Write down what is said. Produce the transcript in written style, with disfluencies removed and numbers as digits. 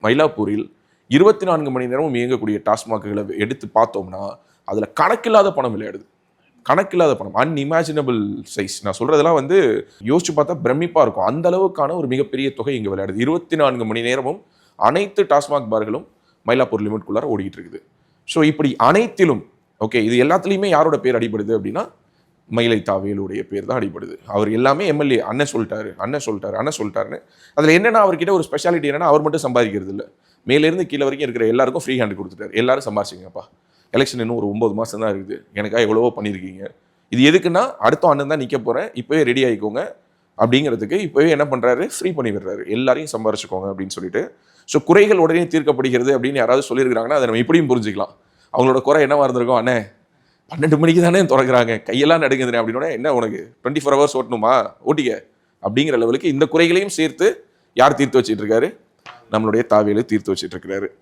மயிலாப்பூரில் 24 மணி நேரமும் இயங்கக்கூடிய டாஸ்மாக்குகளை எடுத்து பார்த்தோம்னா அதில் கணக்கில்லாத பணம் விளையாடுது. கணக்கில்லாத பணம், அன்இமேஜினபிள் சைஸ். நான் சொல்றதெல்லாம் யோசிச்சு பார்த்தா பிரமிப்பா இருக்கும். அந்த அளவுக்கான ஒரு மிகப்பெரிய தொகை இங்கே விளையாடுது. 24 மணி நேரமும் அனைத்து டாஸ்மாக் பார்களும் மயிலாப்பூர் லிமிட்குள்ளார ஓடிட்டு இருக்குது. ஸோ இப்படி அனைத்திலும் ஓகே, இது எல்லாத்துலேயுமே யாரோட பேர் அடிபடுது அப்படின்னா மயிலை தாவேலுடைய பேர் தான் அடிபடுது. அவர் எல்லாமே எம்எல்ஏ அண்ணன் சொல்லிட்டாருன்னு. அதில் என்னென்னா அவர்கிட்ட ஒரு ஸ்பெஷாலிட்டி என்னன்னா, அவர் மட்டும் சம்பாதிக்கிறது இல்லை, மேலேருந்து கீழே வரைக்கும் இருக்கிற எல்லாருக்கும் ஃப்ரீ ஹேண்ட் கொடுத்துட்டாரு. எல்லாரும் சம்பாதிச்சிங்கப்பா, எலெக்ஷன் இன்னும் ஒரு 9 மாதம் தான் இருக்குது, எனக்காக எவ்வளவோ பண்ணியிருக்கீங்க, இது எதுக்குன்னா அடுத்த அண்ணன் தான் நிற்க போகிறேன், இப்போவே ரெடி ஆகிக்கோங்க அப்படிங்கிறதுக்கு இப்போவே என்ன பண்ணுறாரு, ஃப்ரீ பண்ணி விடுறாரு, எல்லாரையும் சம்பாரிச்சுக்கோங்க அப்படின்னு சொல்லிட்டு. ஸோ குறைகள் உடனே தீர்க்கப்படுகிறது அப்படின்னு யாராவது சொல்லியிருக்கிறாங்கன்னா அதை நம்ம இப்படியும் புரிஞ்சுக்கலாம். அவங்களோட குறை என்னவா இருந்திருக்கும், அண்ணே 12 மணிக்கு தானே திறக்கிறாங்க, கையெல்லாம் நடுங்குதுனே அப்படின்னோடனே, என்ன உனக்கு 24 ஹவர்ஸ் ஓட்டணுமா, ஓட்டிக்க அப்படிங்கிற லெவலுக்கு இந்த குறைகளையும் சேர்த்து யார் தீர்த்து வச்சுட்டு இருக்காரு, நம்மளுடைய தாவேலு தீர்த்து வச்சுட்டு இருக்கிறாரு.